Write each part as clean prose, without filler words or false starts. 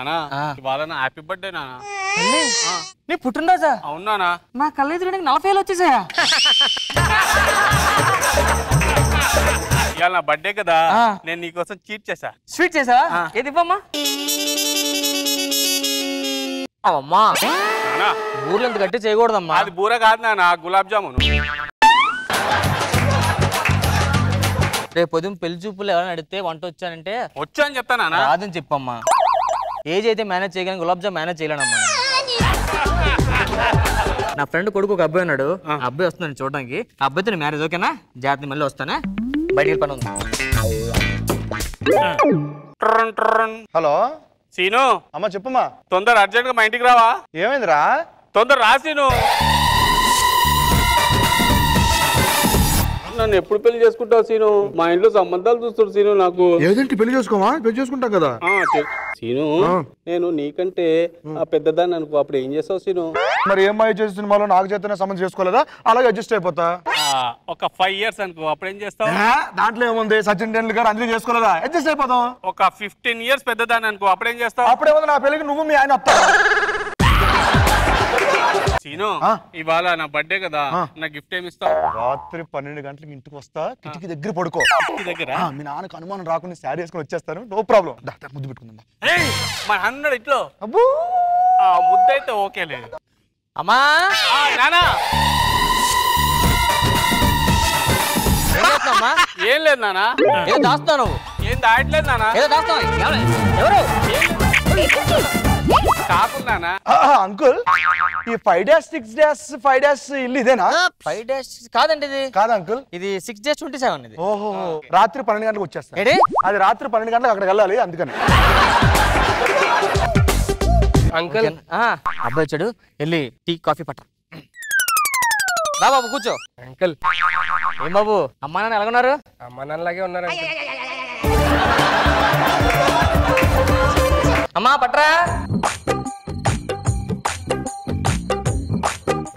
నానా ఇవాళ నా హ్యాపీ బర్త్డే నానా. నీ పుట్టినరోజా? అవును నానా. నా కళ్ళు ఎదురుడానికి 40 ఏళ్ళు వచ్చేసాయా? ఇవాళ నా బర్త్డే కదా, నేను నీకోసం చీట్ చేసా. స్వీట్ చేసావా? ఏది ఇవ్వమ్మా. అవమ్మా ఊర్లో ఎంత గట్టి చేయకూడదమ్మా. అది బూర కాదు నానా, గులాబ్ జామున్. రేపు పొద్దున్న పెళ్లి చూపులు ఎవరైనా అడిగితే వంట వచ్చానంటే వచ్చా అని చెప్తా నానా. రాదని చెప్పమ్మా. ఏజ్ అయితే మేనేజ్ చేయగలను, గులాబ్ జామ్ మేనేజ్ చేయలేనమ్మా. నా ఫ్రెండ్ కొడుకు ఒక అబ్బాయి ఉన్నాడు, ఆ అబ్బాయి వస్తున్నాను చూడడానికి. ఆ అబ్బాయితో మ్యారేజ్ ఓకేనా? జాగ్రత్త, మళ్ళీ వస్తానా, బయటికి పని ఉంది. హలో సీను. అమ్మ చెప్పమ్మా. తొందర అర్జెంట్ గా మా ఇంటికి రావా? ఏమైందిరా? తొందర రా సీను. నన్ను ఎప్పుడు పెళ్లి చేసుకుంటావు సీను? మా ఇంట్లో సంబంధాలు చూస్తాడు సీను. నాకు ఏదంటే పెళ్లి చేసుకోమా? పెళ్లి చేసుకుంటాం కదా సీను. నేను నీకంటే ఆ పెద్దదాన్ని అనుకో, అప్పుడు ఏం చేస్తావు సీను? మరి ఏం మాయ చేసిన సినిమాలో నాకు చేతనే సంబంధం చేసుకోలేదా? అలాగే అడ్జస్ట్ అయిపోతా. ఒక 5 years అనుకో, అప్పుడు ఏం చేస్తావు? దాంట్లో ఏముంది? సచిన్ టెండూల్కర్ అంజలి చేసుకోలేదా? అడ్జస్ట్ అయిపోతాం. ఒక 15 years పెద్దదాన్ని అనుకో, అప్పుడు ఏం చేస్తావు? అప్పుడేముంది, నా పెళ్లికి నువ్వు మీ ఆయన వస్తా. సీను ఇవాళ నా బర్త్డే కదా, నా గిఫ్ట్ ఏమి ఇస్తావు? రాత్రి 12 గంటలకు ఇంటికి వస్తా, కిటికీ దగ్గర పడుకో. దగ్గర మీ నాన్నకు అనుమానం రాకుండా శారీ వేసుకొని వచ్చేస్తాను. No problem. ముద్దు పెట్టుకుందా మా అన్నాడు ఇట్లో. ముద్దైతే ఓకే లేదు. అమ్మా నానా ఏం లేదు నానా. ఏదో దాస్తావు నువ్వు. ఏం దాయట్లేదు నానా. ఏదో దాస్తావు. ఎవరు కాకుండా అంకుల్, ఈ 5 days 6 days 5 days ఇల్లు ఇదేనా? 5 days కాదండి, ఇది కాదా అంకుల్? ఇది 6 days 27 ఇది. ఓహో, రాత్రి 12 గంటలకు వచ్చేస్తా. అది రాత్రి 12 గంటలకు అక్కడికి వెళ్ళాలి, అందుకని. అంకుల్ అబ్బాయి వచ్చాడు, వెళ్ళి టీ కాఫీ పట్ట. రా బాబు కూర్చో. అంకుల్ ఏం బాబు, అమ్మా నాన్న ఎలాగున్నారు? అమ్మ నాన్నలాగే ఉన్నారు అంకుల్. అమ్మా పట్రా.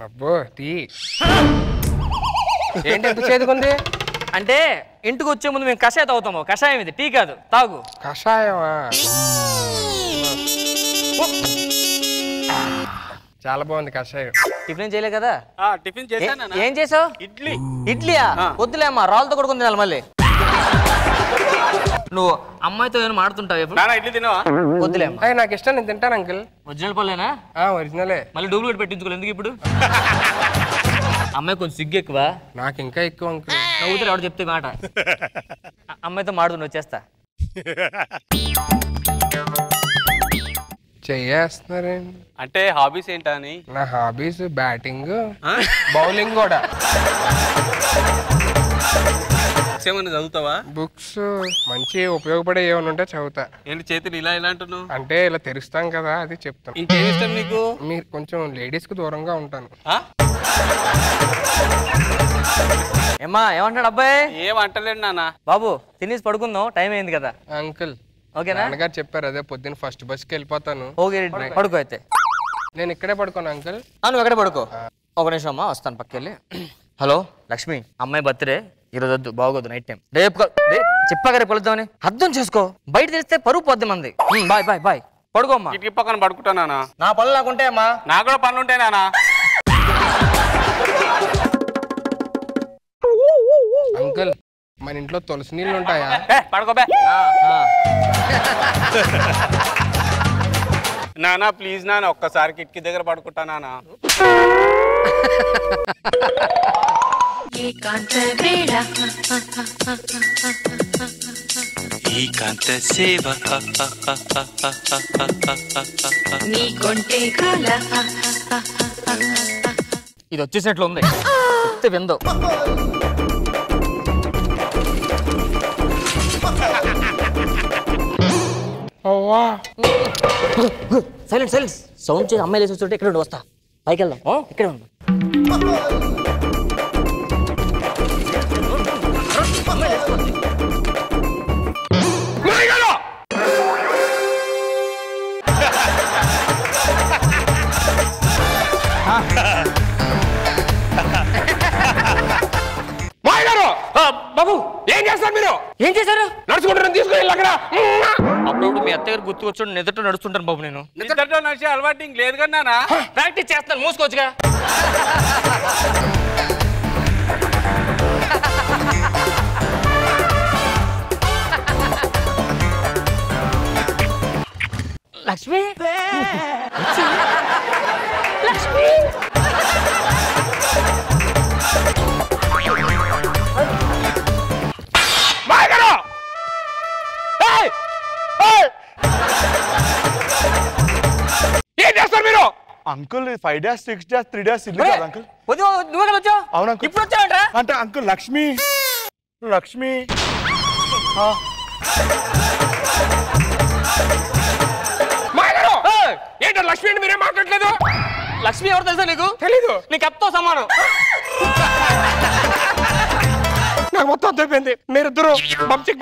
అబ్బో టీ ఏంటి ఎంత చేదుకుంది? అంటే ఇంటికి వచ్చే ముందు మేము కషాయం తాగుతాము. కషాయం ఇది, టీ కాదు, తాగు. కషాయమా? చాలా బాగుంది కషాయం. టిఫిన్ చేయలే కదా? టిఫిన్ చేశాను. ఏం చేసావు? ఇడ్లీ. ఇడ్లీయా? వద్దులే అమ్మా, రాళ్ళతో కొడుకుని తినాలి మళ్ళీ. నువ్వు అమ్మాయితో ఏమైనా మాడుతుంటావు? ఇడ్లీ తినవా? వద్దులే అమ్మా. నాకు ఇష్టం, నేను తింటాను అంకుల్. ఒరిజినల్ పళ్ళేనా? ఒరిజినలే. మళ్ళీ డూప్లికేట్ పెట్టించుకోలేదు ఎందుకు ఇప్పుడు? అమ్మాయి కొంచెం సిగ్గు ఎక్కువ. నాకు ఇంకా ఎక్కువ అంకుల్. నవ్వుతారు ఎవరు చెప్తే మాట. అమ్మాయితో మాడుతున్నా, వచ్చేస్తా. చెయ్యేస్తున్నారండి. అంటే హాబీస్ ఏంటని? నా హాబీస్ బ్యాటింగ్, బౌలింగ్ కూడా. ఏమన్నా చదువుతావా? బుక్స్ మంచి ఉపయోగపడే ఏమైనా ఉంటే చదువుతా. ఏంటి చేతులు ఇలా ఇలా అంటున్నావు? అంటే ఇలా తెరుస్తాం కదా, అది చెప్తాను. ఇంకేం ఇష్టం నీకు? మీరు కొంచెం లేడీస్ కు దూరంగా ఉంటాను. ఏమ్మా ఏమంటాడు అబ్బాయి? ఏం అంటలేడు నాన్న. బాబు తినేసి పడుకుందాం, టైం అయింది కదా. అంకుల్ ఓకేనా? నాన్నగారు చెప్పారు, అదే పొద్దున్న ఫస్ట్ బస్కి వెళ్ళిపోతాను. ఓకే పడుకో అయితే. నేను ఇక్కడే పడుకోను అంకుల్. నువ్వు ఎక్కడే పడుకో. ఒక నిమిషం అమ్మా, వస్తాను పక్కకెళ్ళి. హలో లక్ష్మి, అమ్మాయి బర్త్డే ఈరోజు వద్దు, బాగోదు, నైట్ టైం. రేపు చెప్పాక రేపు వెళ్తామని అర్థం చేసుకో. బయట తెలిస్తే పరువు పోద్ది మంది. Bye bye bye. పడుకోమ్మా. ఇంటికి పక్కన పడుకుంటానా? నా పనులు నాకుంటే అమ్మా. నాకు కూడా పనులు ఉంటాయి నానా. అంకుల్ మన ఇంట్లో తులసి నీళ్ళు ఉంటాయా? పడుకోబే నానా. ప్లీజ్ నాన్న, ఒక్కసారి కిటికీ దగ్గర పడుకుంటా నానా. ఏకాంత సేవ ఇది వచ్చేసేట్లు ఉంది, చెప్తే విందో. Silent silent. సౌండ్ చేసి అమ్మాయి లేచి వస్తుంటే ఇక్కడ ఉండి వస్తా. పైకి వెళ్దాం, ఇక్కడే ఉండు. బాబు ఏం చేస్తారు మీరు? ఏం చేశారు? నడుచుకుంటారని తీసుకుని అక్కడ అప్పుడప్పుడు మీ దగ్గర గుర్తు వచ్చి నిద్రతో నడుస్తుంటాను బాబు. నేను నిద్రతో నడిచే అలవాటు ఇంక లేదు కన్నా. ప్రాక్టీస్ చేస్తాను, మూసుకోవచ్చుగా. లక్ష్మి లక్ష్మి ఏం చేస్తారు మీరు? అంకుల్ 5 days 6 days 3 days ఇల్లు కదా అంకుల్. నువ్వే వచ్చావు. అవును అంకుల్. ఇప్పుడు వచ్చావంట అంటే అంకుల్ లక్ష్మి లక్ష్మి ఏంటో లక్ష్మి అని మీరేం మాట్లాడలేదు? లక్ష్మి ఎవరు తెలుసా నీకు? తెలీదు. నీకు అప్తో సమానం. నాకు మొత్తం అర్థమైపోయింది. మీరిద్దరు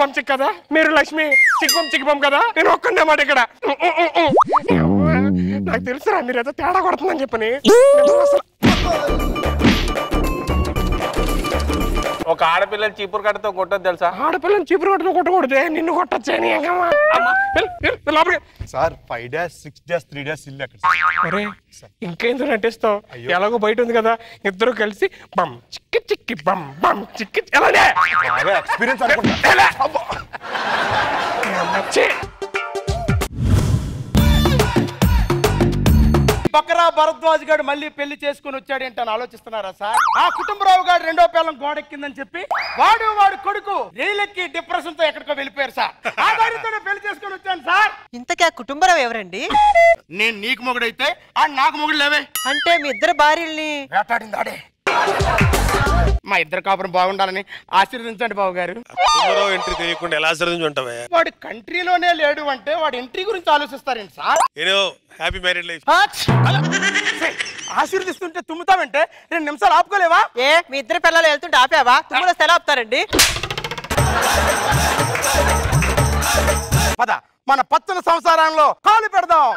బంచిక్ కదా, మీరు లక్ష్మి చిక్ బం కదా. నేను ఒక్కడే మాట ఇక్కడ. నాకు తెలుసురా మీరు ఏదో తేడా కొడుతుందని చెప్పని. ఒక ఆడపిల్లలు చీపురు కట్టతో కొట్టదు తెలుసా? ఆడపిల్లని చీపురు కొట్టతో కొట్టకూడదే, నిన్ను కొట్టచ్చని. సార్ 5 days 6 days 3 days ఇల్లు అక్కడ. అరే ఇంకేందో నటిస్తావు? ఎలాగో బయట ఉంది కదా, ఇద్దరు కలిసి బమ్ చిక్కి బమ్ బమ్ చిక్కి ఎలానే ఎక్స్పీరియన్స్ అనుకుంటా. బకరా భరద్వాజ్ గారు మళ్ళీ పెళ్లి చేసుకుని వచ్చాడేంటని ఆలోచిస్తున్నారా సార్? ఆ కుటుంబరావు గారు రెండో పేలం గోడెక్కిందని చెప్పి వాడు కొడుకు రైలెక్కి డిప్రెషన్ తో ఎక్కడికో వెళ్ళిపోయారు సార్. ఆ గారితో పెళ్లి చేసుకుని వచ్చాను సార్. ఇంతకీ ఆ కుటుంబరావు ఎవరండి? నేను నీకు మొగుడైతే ఆ నాకు మొగుడు లేవే. అంటే మీ ఇద్దరు భార్యల్ని వేటాడింది ఆడే. మా ఇద్దరు కాపురం బాగుండాలని ఆశీర్వదించండి బాబు గారు. ఎంట్రీ తెలియకుండా ఎలా ఆశీర్వదించుంటావే? వాడు కంట్రీలోనే లేడు అంటే వాడు ఎంట్రీ గురించి ఆలోచిస్తారేంటి సార్? Happy married life. ఆశీర్వదిస్తుంటే తుమ్ముతామంటే 2 నిమిషాలు ఆపుకోలేవా? ఏ మీ ఇద్దరు పిల్లలు వెళ్తుంటే ఆపావా? తుమ్ములో ఎలా ఆపుతారండి? పద మన పచ్చని సంసారంలో కాలు పెడదాం.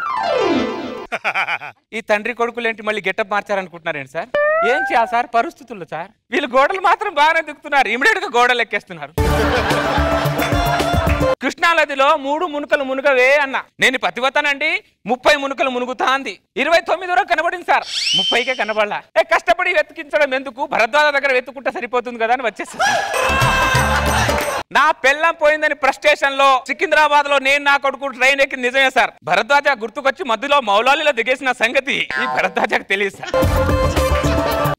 ఈ తండ్రి కొడుకులేంటి మళ్ళీ గెటప్ మార్చారనుకుంటున్నారేంటి సార్? ఏం చేయాలి సార్ పరిస్థితుల్లో సార్? వీళ్ళు గోడలు మాత్రం బాగానే దిక్కుతున్నారు, ఇమిడియట్ గా గోడలు ఎక్కేస్తున్నారు. కృష్ణానదిలో 3 మునుకలు మునుగవే అన్న. నేను పతివతనండి 30 మునుకలు మునుగుతా అంది. 29 వరకు కనబడింది సార్, 30కే కనబడలా. కష్టపడి వెతికించడం ఎందుకు, భరద్వాజ దగ్గర వెతుకుంటే సరిపోతుంది కదా అని వచ్చేసి నా పెళ్ళం పోయిందని ఫ్రస్ట్రేషన్ లో సికింద్రాబాద్ లో నేను నా కొడుకు ట్రైన్ ఎక్కి నిజమే సార్. భరద్వాజ గుర్తుకొచ్చి మధ్యలో మౌలాలిలో దిగేసిన సంగతి ఈ భరద్వాజకు తెలియదు సార్.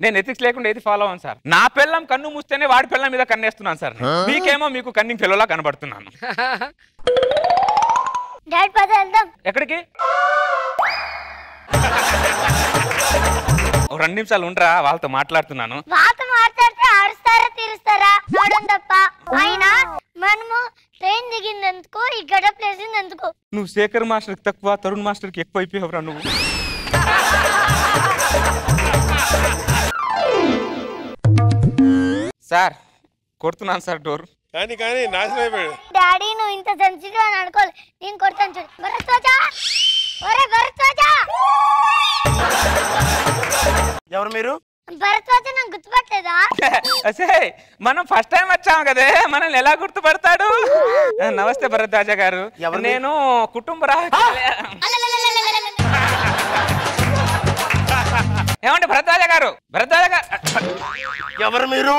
నేను ఎథిక్స్ లేకుండా ఏది ఫాలో అవ్వను సార్. నా పెళ్ళం కన్ను మూస్తేనే వాడి పెళ్ళం మీద కన్నేస్తున్నాను సార్. మీకేమో మీకు కన్నింగ్ పిల్లలా కనబడుతున్నాను. ఎక్కడికి? 2 నిమిషాలు ఉండరా, వాళ్ళతో మాట్లాడుతున్నాను. నువ్వు శేఖర్ మాస్టర్ తక్కువ, తరుణ్ మాస్టర్ కి ఎక్కువ అయిపోయావురా నువ్వు. సార్ కొడుతున్నాను సార్ డోర్. కానీ నాశనం అయిపోయాడు. డాడీ నువ్వు ఇంత సెన్సిటివ్ అని అనుకోలే. నేను కొడతాను చూడు. భరద్వాజా, ఒరే భరద్వాజా. ఎవరు మీరు? భరద్వాజా నాకు గుర్తుపట్టలేదా? మనం ఫస్ట్ టైం వచ్చాము కదే, మనల్ని ఎలా గుర్తుపడతాడు? నమస్తే భరద్వాజ గారు, నేను కుటుంబరావు. ఏమండి భరద్వాజ గారు? భరద్వాజ గారు ఎవరు మీరు?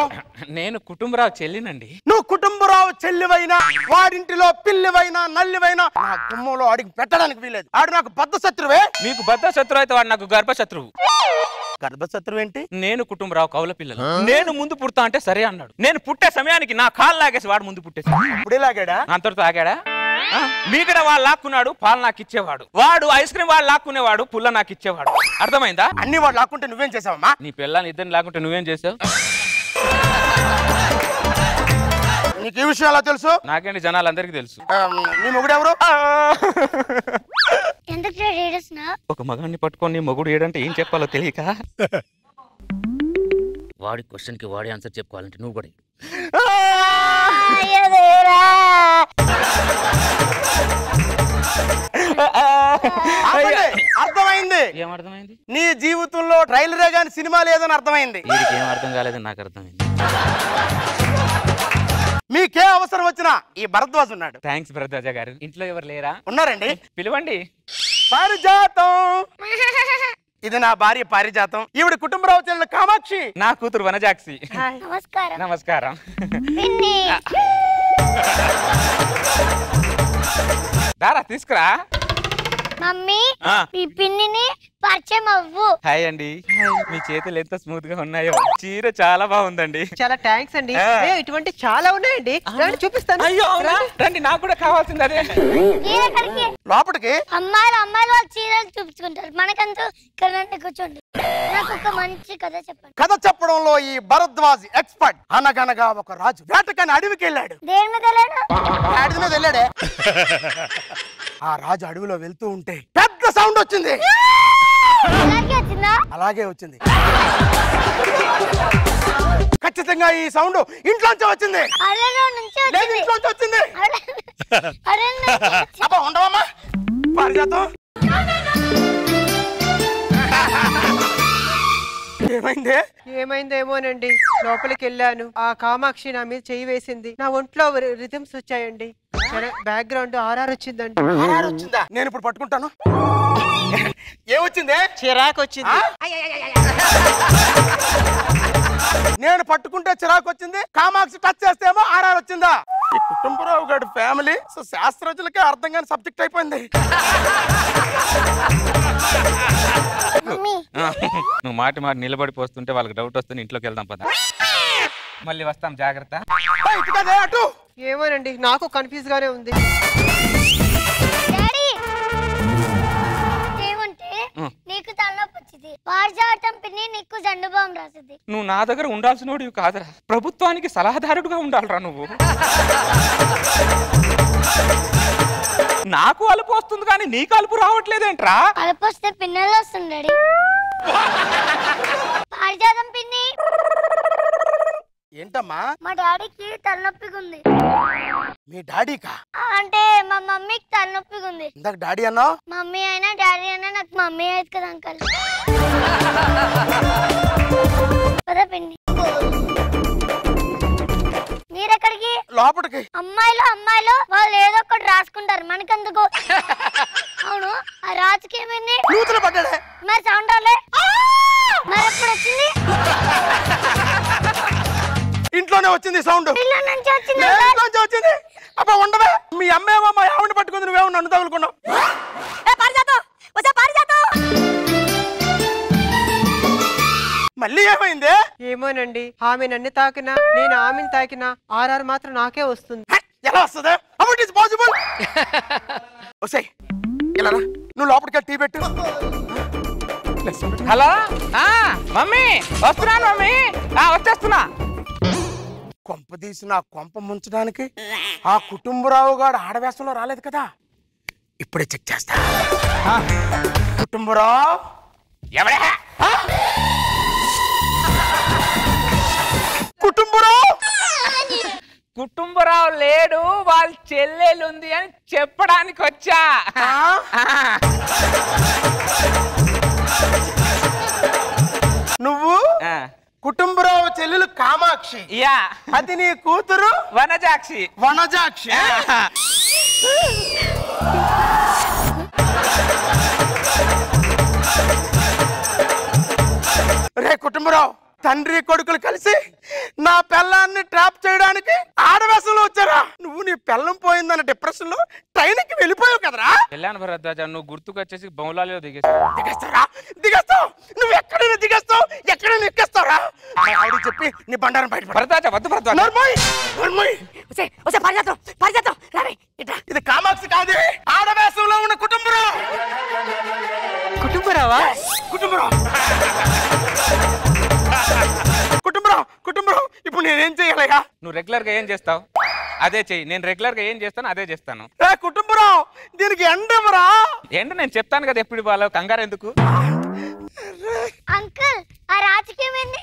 నేను కుటుంబరావు చెల్లినండి. నువ్వు కుటుంబరావు చెల్లివైనా, వాడింటిలో పిల్లివైనా నల్లివైనా నా గుమ్మంలో అడిగి పెట్టడానికి వీలేదు. ఆడు నాకు బద్ధ శత్రువే. మీకు బద్ధ శత్రువు అయితే వాడు నాకు గర్భశత్రువు. గర్భశత్రువు ఏంటి? నేను కుటుంబరావు కౌల పిల్లలు. నేను ముందు పుడతా అంటే సరే అన్నాడు. నేను పుట్టే సమయానికి నా కాళ్ళు లాగేసి వాడు ముందు పుట్టేసి. ఇప్పుడే లాగాడా? అంతటితో ఆగాడా? మీగడ వాడు లాక్కున్నాడు, పాలు నాకు ఇచ్చేవాడు. వాడు ఐస్ క్రీమ్ వాడు లాక్కునేవాడు, పుల్ల నాకు ఇచ్చేవాడు. అర్థమైందా? అన్ని వాడు లాక్కుంటే నువ్వేం చేసావమ్మా? నీ పిల్లల్ని ఇద్దరిని లాక్కుంటే నువ్వేం చేసావు? నీకు ఈ విషయం ఎలా తెలుసు? నాకేంటి, జనాలందరికీ తెలుసు. నీ మొగుడు ఎవరు? ఒక మగాన్ని పట్టుకొని మొగుడు ఏడంటే ఏం చెప్పాలో తెలియక వాడి క్వశ్చన్ కి వాడి ఆన్సర్ చెప్పుకోవాలంటే నువ్వు కూడా అర్థమైంది. ఏమర్థమైంది? నీ జీవితంలో ట్రైలరే గాని సినిమా లేదని అర్థమైంది. వీడికి ఏం అర్థం కాలేదని నాకు అర్థమైంది. మీకే అవసరం వచ్చినా ఈ భరద్వాజ్ ఉన్నాడు. థ్యాంక్స్ భరద్వాజ గారు. ఇంట్లో ఎవరు లేరా? ఉన్నారండి. పిలవండి. పారిజాతం, ఇది నా భార్య పారిజాతం, ఈవిడ కుటుంబరావు చెల్లెలు కామాక్షి, నా కూతురు వనజాక్షి. నమస్కారం. నమస్కారం. దారా తీసుకురా. మమ్మీ ఈ పిన్నిని పరిచయం అవ్వు. హాయ్ అండి. మీ చేతులు ఎంత స్మూత్ గా ఉన్నాయో. చీర చాలా బాగుందండి. చాలా థ్యాంక్స్ అండి. ఇటువంటి చాలా ఉన్నాయండి, చూపిస్తాను. అయ్యో రండి, నాకు కూడా కావాల్సింది అదే. లోపలికి అమ్మాయిలు వాళ్ళ చీరలు చూపించుకుంటారు, మనకంతా ఇక్కడ కూర్చోండి. నాకు ఒక మంచి కథ చెప్పండి. కథ చెప్పడంలో ఈ భరద్వాజ్ ఎక్స్పర్ట్. అనగనగా ఒక రాజు వేటకని అడవికి వెళ్ళాడు. దేని మీద వెళ్ళాడు? అడవి మీద వెళ్ళాడే. ఆ రాజు అడవిలో వెళ్తూ ఉంటే పెద్ద సౌండ్ వచ్చింది. అలాగే వచ్చింది. ఖచ్చితంగా ఈ సౌండ్ ఇంట్లోంచి వచ్చింది. ఇంట్లోంచి వచ్చింది. అబ్బా ఉండవమ్మా పారిజాతం. ఏమైందేమోనండి. లోపలికి వెళ్ళాను, ఆ కామాక్షి నా మీద చెయ్యి వేసింది. నా ఒంట్లో రిథమ్స్ వచ్చాయండి. బ్యాక్గ్రౌండ్ ఆర్ఆర్ వచ్చిందండి. వచ్చిందా? నేను ఇప్పుడు పట్టుకుంటాను. ఏమొచ్చింది? చిరాకు వచ్చింది. నేను పట్టుకుంటే చిరాకు వచ్చింది, కామాక్షి టచ్ చేస్తేమో ఆర్ఆర్ వచ్చిందా? ఈ కుటుంబరావు గారి ఫ్యామిలీ శాస్త్రజ్ఞులకే అర్థం కాని సబ్జెక్ట్ అయిపోయింది. నువ్వు మాటి నిలబడిపోతుంటే వాళ్ళకి డౌట్ వస్తుంది. ఇంట్లోకి వెళ్దాం పద. మళ్ళీ వస్తాం, జాగ్రత్త. అటు ఏమోనండి, నాకు కన్ఫ్యూజ్ గానే ఉంది. నీకు తలనొప్పి వచ్చింది, పారిజాతం పిన్ని నీకు జండు బాంబు రాసింది. నువ్వు నా దగ్గర ఉండాల్సినోడివి కాదురా, ప్రభుత్వానికి సలహాదారుడుగా ఉండాలిరా నువ్వు. నాకు అలుపు వస్తుంది కానీ నీకు అలుపు రావట్లేదేంట్రా? అలుపు వస్తే పిన్నెలు వస్తుంది. పారిజాతం పిన్ని ఏంటమ్మా? మా డాడీకి తలనొప్పిగా ఉంది. మీ డాడీకా? అంటే మా మమ్మీకి తలనొప్పిగా ఉంది. ఇందాక డాడీ అన్నావు. మమ్మీ అయినా డాడీ అయినా నాకు మమ్మీ అయ్యేది కదా అంకల్. పద పిన్ని. మీరెక్కడికి? లోపలికి. అమ్మాయిలు వాళ్ళు ఏదో ఒకటి రాసుకుంటారు, మనకెందుకు? అవును, ఆ రాజుకి ఏమైంది? నూతులు పడ్డాడే. మరి సౌండ్ రాలే, మరి ఎప్పుడు వచ్చింది? ఇంట్లోనే వచ్చింది సౌండ్. నుంచి వచ్చింది. వచ్చింది. అబ్బా ఉండవే, మీ అమ్మేమో మా ఆవిడ పట్టుకుంది, నువ్వేమో నన్ను తగులుకున్నావు. మళ్ళీ ఏమైంది? ఏమోనండి, ఆమె నన్ను తాకినా నేను ఆమెను తాకినా ఆర్ఆర్ మాత్రం నాకే వస్తుంది. ఎలా వస్తుంది? How it is possible? ఓసే ఇలా నువ్వు లోపలికి టీ పెట్టు. హలో మమ్మీ, వస్తున్నాను మమ్మీ, వచ్చేస్తున్నా. కొంప తీసి నా కొంప ముంచడానికి ఆ కుటుంబరావు గారు ఆడవేషంలో రాలేదు కదా, ఇప్పుడే చెక్ చేస్తా. కుటుంబరావు ఎవడే? కుటుంబరావు లేడు, వాళ్ళ చెల్లెలుంది అని చెప్పడానికి వచ్చా. నువ్వు కుటుంబరావు చెల్లెలు కామాక్షి, అది నీ కూతురు వనజాక్షి. వనజాక్షి రే కుటుంబరావు, తండ్రి కొడుకులు కలిసి నా పిల్లాన్ని ట్రాప్ చేయడానికి ఆడవేశంలో వచ్చారా? నువ్వు నీ పిల్లం పోయిందన్న డిప్రెషన్ లో ట్రైన్ కి వెళ్ళిపోయావు కదరా? వెళ్ళాను భరద్వాజ, నువ్వు గుర్తుకొచ్చేసి బౌలాలో దిగేస్తావు. నువ్వు ఎక్కడైనా దిగేస్తావు, ఎక్కడైనా ఎక్కేస్తావురా? ఆవిడ చెప్పి నీ బండారం బయట. భరద్వాజ వద్దు భరద్వాజ. ఇది కామాక్షి కాదు, ఆడవేశంలో ఉన్న కుటుంబరావు. కుటుంబరావా? కుటుంబరావు కుటుంబరావు ఇప్పుడు నేనేం చేయాలయ్యా? నువ్వు రెగ్యులర్ గా ఏం చేస్తావు అదే చెయ్యి. నేను రెగ్యులర్ గా ఏం చేస్తాను అదే చేస్తాను. కుటుంబరావు దీనికి ఎండవరా? ఎండ నేను చెప్తాను కదా ఎప్పుడు వాళ్ళ కంగారు ఎందుకు? అంకుల్ ఆ రాజకీయం ఏంది?